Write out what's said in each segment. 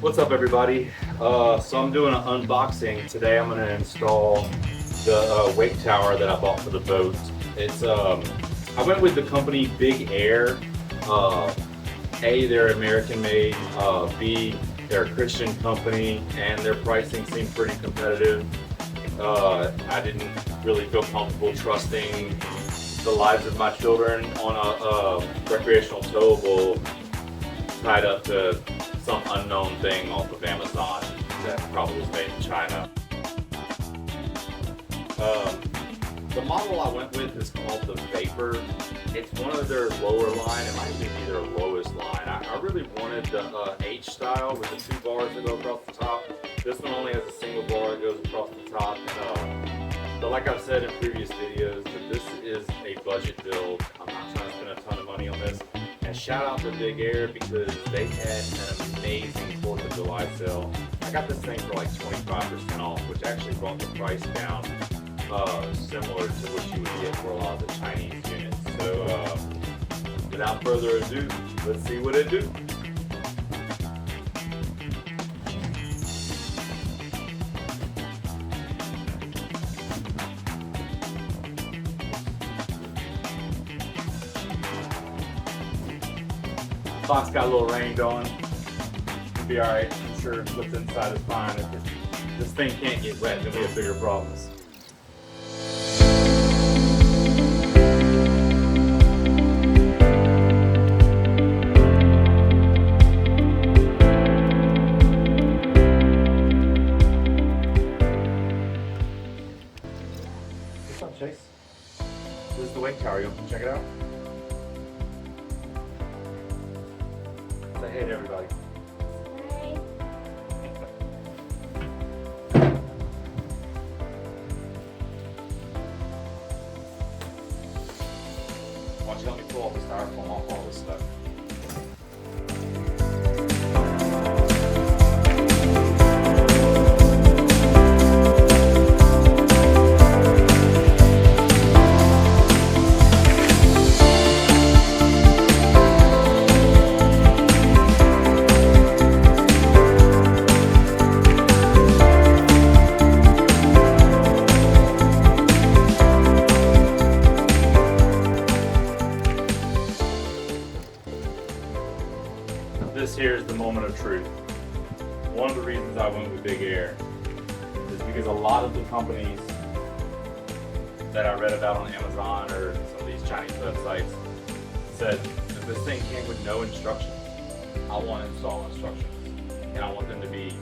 What's up, everybody? So I'm doing an unboxing today. I'm going to install the weight tower that I bought for the boat. It's I went with the company Big Air. A, they're American made. B, they're a Christian company, and their pricing seemed pretty competitive. I didn't really feel comfortable trusting the lives of my children on a recreational towable tied up to some unknown thing off of Amazon that probably was made in China. The model I went with is called the Vapor. It's one of their lower line. It might even be their lowest line. I really wanted the H style with the two bars that go across the top. This one only has a single bar that goes across the top. But like I've said in previous videos, that this is a budget build. I'm not trying to spend a ton of money on this. And shout out to Big Air because they had an amazing 4th of July sale. I got this thing for like 25% off, which actually brought the price down similar to what you would get for a lot of the Chinese units. So without further ado, let's see what it do. Box got a little rain going. It'll be alright. I'm sure what's inside is fine. If this thing can't get wet, then we have bigger problems. What's up, Chase? This is the weight tower. You want to check it out? Say hey to everybody. Hi. Why don't you help me pull all the styrofoam off all this stuff? This here is the moment of truth. One of the reasons I went with Big Air is because a lot of the companies that I read about on Amazon or some of these Chinese websites said if this thing came with no instructions, I want to install instructions. And I want them to be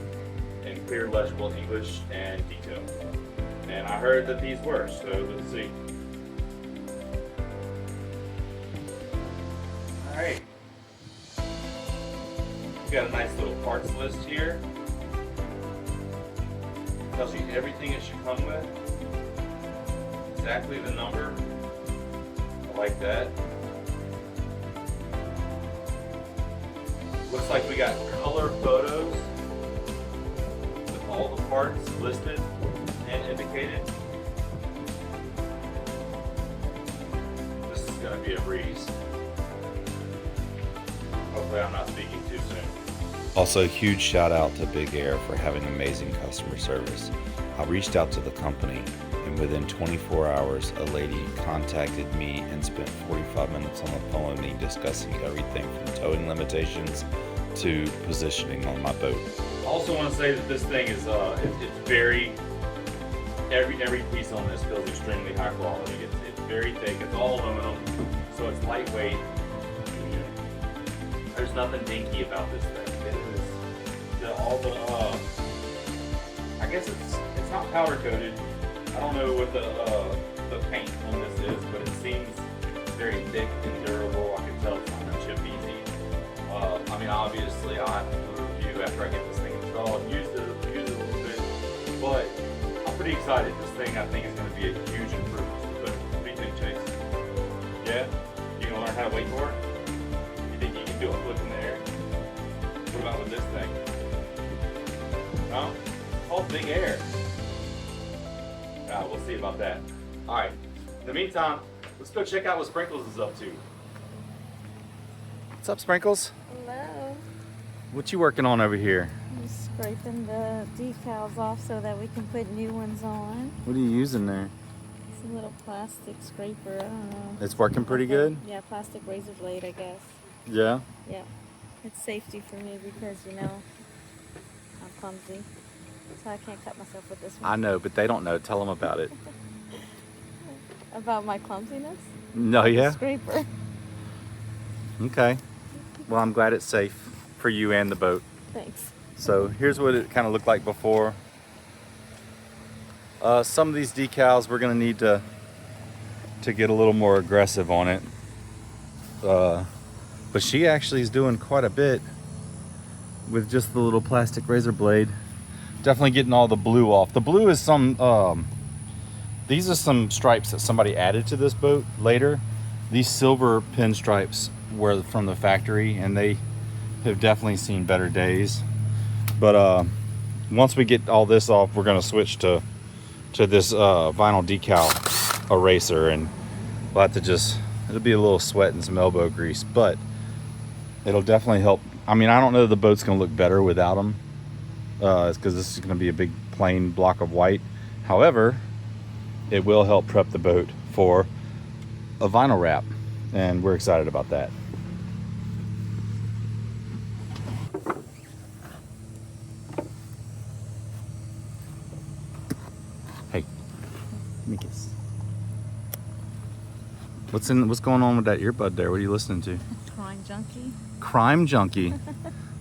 in clear, legible English and detailed. And I heard that these were, so let's see. Alright. We've got a nice little parts list here. Tells you everything it should come with. Exactly the number. I like that. Looks like we got color photos with all the parts listed and indicated. This is going to be a breeze. Hopefully I'm not speaking too soon. Also, huge shout out to Big Air for having amazing customer service. I reached out to the company, and within 24 hours, a lady contacted me and spent 45 minutes on the phone with me discussing everything from towing limitations to positioning on my boat. I also want to say that this thing is it's very every piece on this feels extremely high quality. It's very thick. It's all aluminum, so it's lightweight. There's nothing dinky about this thing. It is I guess it's not powder coated. I don't know what the paint on this is, but it seems very thick and durable. I can tell it's not gonna chip easy. I mean, obviously I'll have to do a review after I get this thing installed and use it a little bit, but I'm pretty excited. This thing I think is gonna be a huge improvement. But what do you think, Chase? Yeah? You gonna learn how to wait for it? Do a flip in the air. What about with this thing? No? Oh, Big Air. We'll see about that. Alright. In the meantime, let's go check out what Sprinkles is up to. What's up, Sprinkles? Hello. What you working on over here? scraping the decals off so that we can put new ones on. What are you using there? It's a little plastic scraper. I don't know. It's working pretty good? Yeah, plastic razor blade, I guess. Yeah? Yeah. It's safety for me because, you know, I'm clumsy. So I can't cut myself with this one. I know, but they don't know. Tell them about it. About my clumsiness? No, yeah? Scraper. Okay. Well, I'm glad it's safe for you and the boat. Thanks. So here's what it kind of looked like before. Some of these decals we're gonna need to get a little more aggressive on it. But she actually is doing quite a bit with just the little plastic razor blade. Definitely getting all the blue off. The blue is some, these are some stripes that somebody added to this boat later. These silver pinstripes were from the factory and they have definitely seen better days. But once we get all this off, we're gonna switch to this vinyl decal eraser, and we'll have to it'll be a little sweat and some elbow grease, but it'll definitely help. I mean, I don't know if the boat's gonna look better without them, because this is gonna be a big plain block of white. However, it will help prep the boat for a vinyl wrap, and we're excited about that. Hey, let me kiss. What's going on with that earbud there? What are you listening to? Crime junkie. Crime junkie.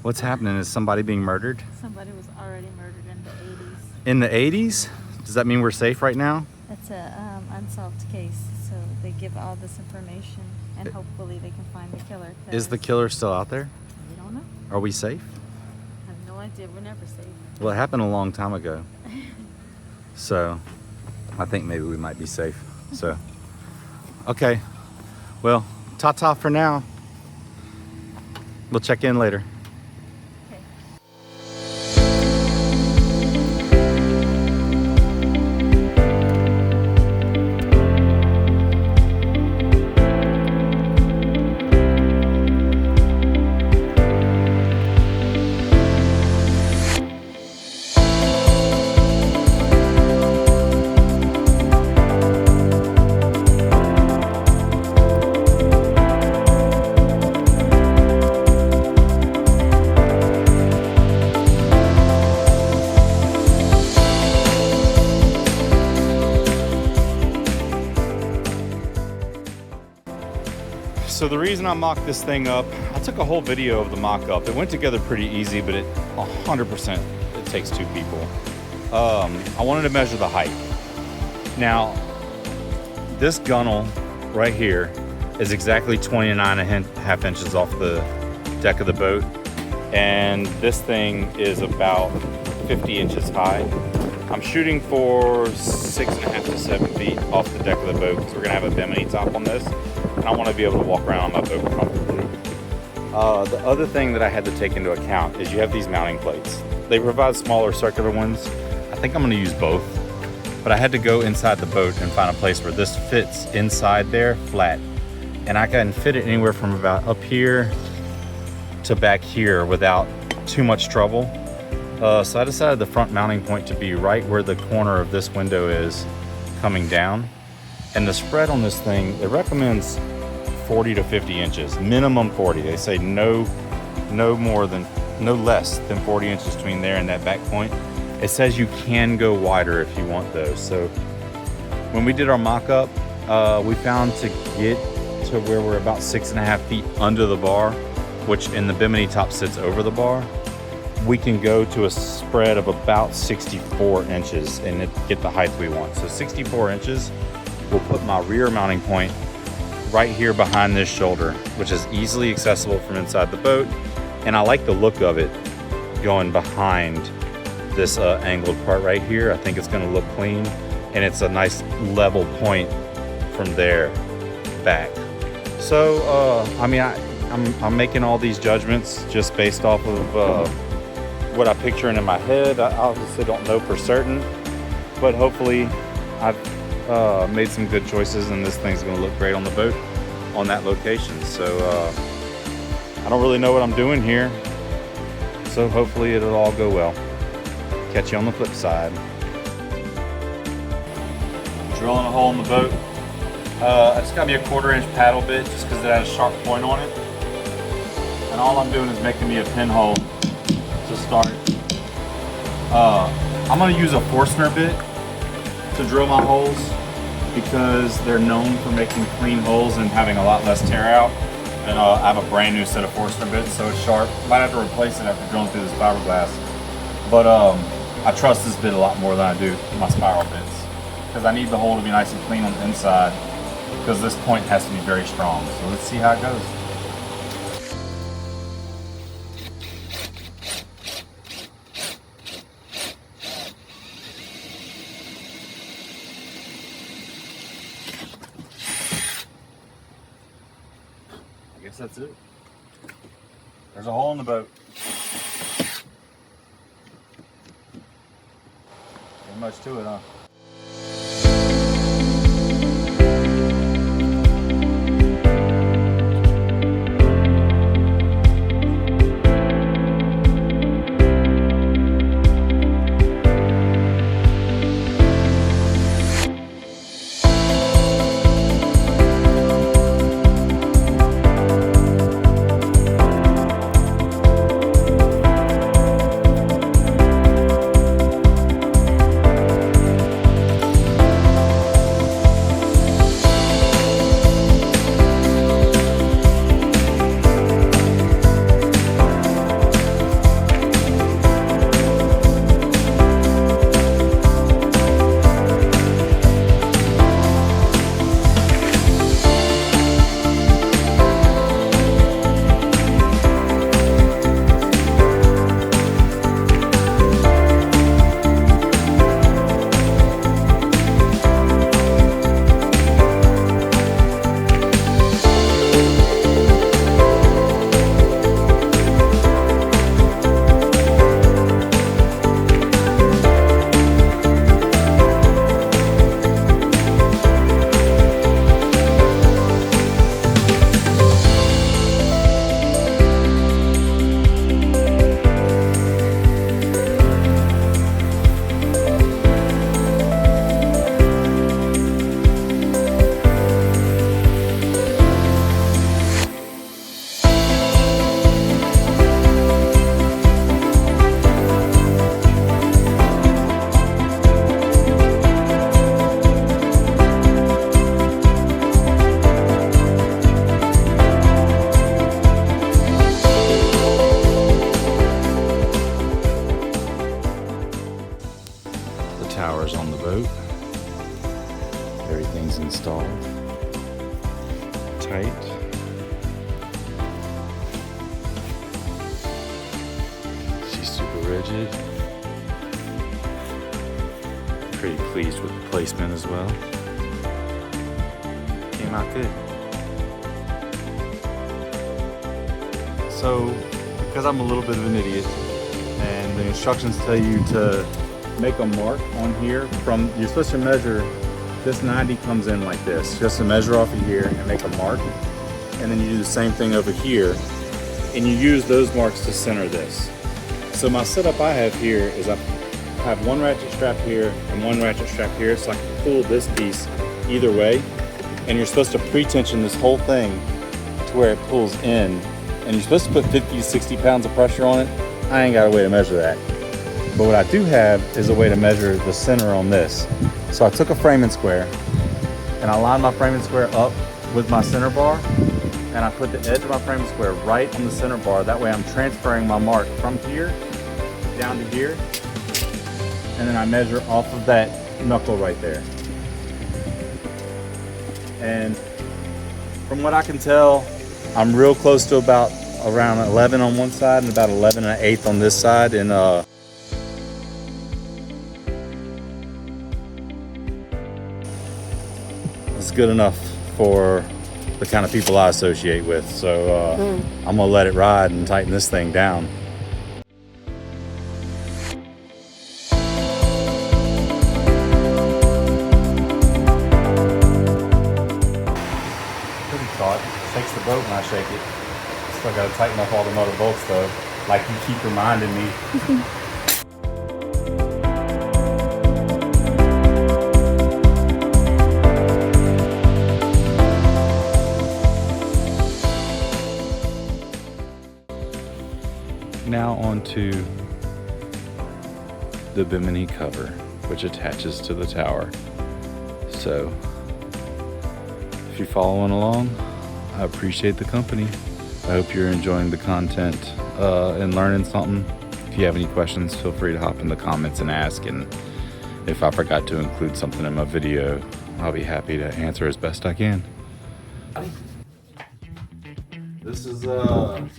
What's happening? Is somebody being murdered? Somebody was already murdered in the 80s. In the 80s? Does that mean we're safe right now? It's a unsolved case, so they give all this information, and hopefully they can find the killer. Is the killer still out there? We don't know. Are we safe? I have no idea. We're never safe. Well, it happened a long time ago. So I think maybe we might be safe. So, okay. Well, ta-ta for now. We'll check in later. Okay. So the reason I mocked this thing up, I took a whole video of the mock-up. It went together pretty easy, but 100% it takes two people. I wanted to measure the height. Now, this gunnel right here is exactly 29.5 inches off the deck of the boat. And this thing is about 50 inches high. I'm shooting for 6.5 to 7 feet off the deck of the boat because we're gonna have a Bimini top on this. And I want to be able to walk around on my boat comfortably. The other thing that I had to take into account is you have these mounting plates. They provide smaller circular ones. I think I'm going to use both, but I had to go inside the boat and find a place where this fits inside there flat. And I can fit it anywhere from about up here to back here without too much trouble. So I decided the front mounting point to be right where the corner of this window is coming down. And the spread on this thing, it recommends 40 to 50 inches, minimum 40. They say no less than 40 inches between there and that back point. It says you can go wider if you want those. So when we did our mock-up, we found to get to where we're about 6.5 feet under the bar, which in the Bimini top sits over the bar, we can go to a spread of about 64 inches and get the height we want. So 64 inches. We'll put my rear mounting point right here behind this shoulder, which is easily accessible from inside the boat. And I like the look of it going behind this angled part right here. I think it's gonna look clean, and it's a nice level point from there back. So, I mean, I'm making all these judgments just based off of what I'm picturing in my head. I obviously don't know for certain, but hopefully I've made some good choices, and this thing's going to look great on the boat on that location. So I don't really know what I'm doing here, so hopefully it'll all go well. Catch you on the flip side. Drilling a hole in the boat. I just got me a 1/4-inch paddle bit just because it has a sharp point on it. And all I'm doing is making me a pinhole to start. I'm going to use a Forstner bit to drill my holes because they're known for making clean holes and having a lot less tear out. And I have a brand new set of Forstner bits, so it's sharp. Might have to replace it after drilling through this fiberglass. But I trust this bit a lot more than I do my spiral bits because I need the hole to be nice and clean on the inside because this point has to be very strong. So let's see how it goes. I guess that's it. There's a hole in the boat. Ain't much to it, huh? Towers on the boat. Everything's installed. Tight. She's super rigid. Pretty pleased with the placement as well. Came out good. So, because I'm a little bit of an idiot, and the instructions tell you to make a mark on here from, you're supposed to measure, this 90 comes in like this, just to measure off of here and make a mark, and then you do the same thing over here, and you use those marks to center this. So my setup I have here is I have one ratchet strap here and one ratchet strap here, so I can pull this piece either way, and you're supposed to pre-tension this whole thing to where it pulls in, and you're supposed to put 50 to 60 pounds of pressure on it. I ain't got a way to measure that. But what I do have is a way to measure the center on this. So I took a framing square and I lined my framing square up with my center bar, and I put the edge of my framing square right on the center bar. That way I'm transferring my mark from here down to here, and then I measure off of that knuckle right there. And from what I can tell, I'm real close to about around 11 on one side and about 11 1/8 on this side, and it's good enough for the kind of people I associate with. So I'm gonna let it ride and tighten this thing down. Pretty taut. Shakes the boat when I shake it. Still gotta tighten up all the motor bolts though, like you keep reminding me. now onto the Bimini cover, which attaches to the tower. So if you're following along, I appreciate the company. I hope you're enjoying the content and learning something. If you have any questions, feel free to hop in the comments and ask. And if I forgot to include something in my video, I'll be happy to answer as best I can. This is the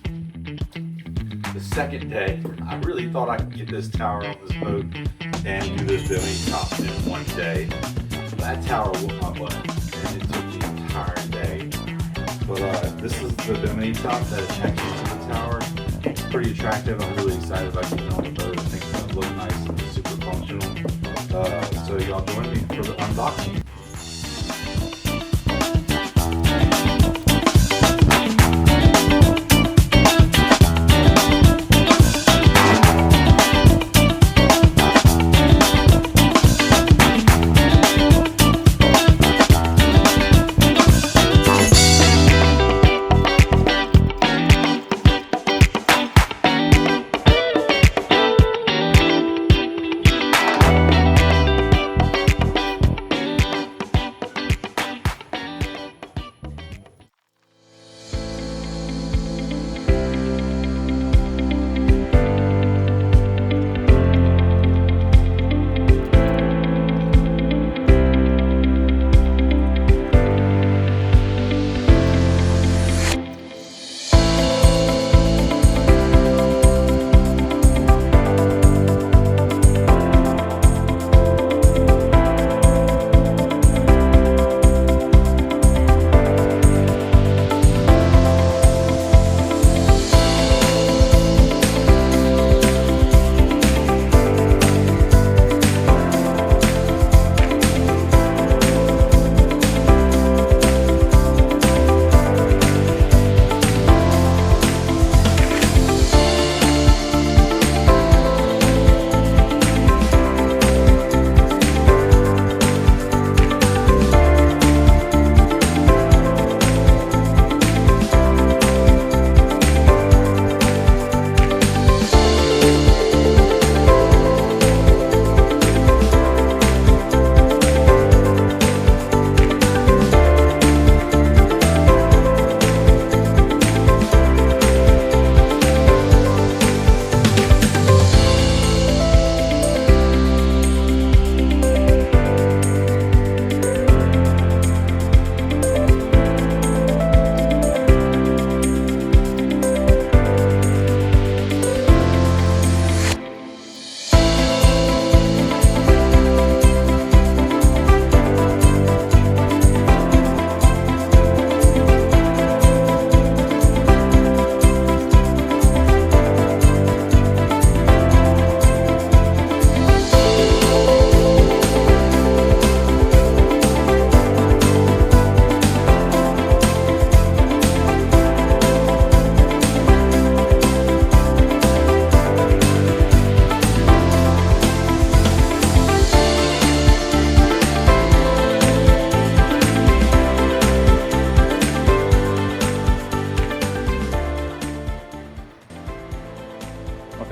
second day. I really thought I could get this tower on this boat and do this Bimini top in one day. That tower whooped my butt, and it took the entire day. But this is the Bimini top that attaches to the tower. It's pretty attractive. I'm really excited about getting it on the boat. I think it's gonna look nice and super functional. So y'all join me for the unboxing.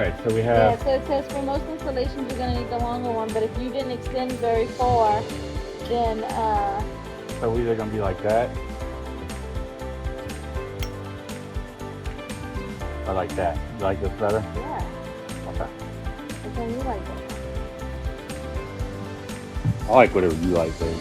Okay, so we have... Yeah, so it says for most installations you're going to need the longer one, but if you didn't extend very far, then... So we're either going to be like that, or like that. You like this better? Yeah. Okay. Which one you like it? I like whatever you like, baby.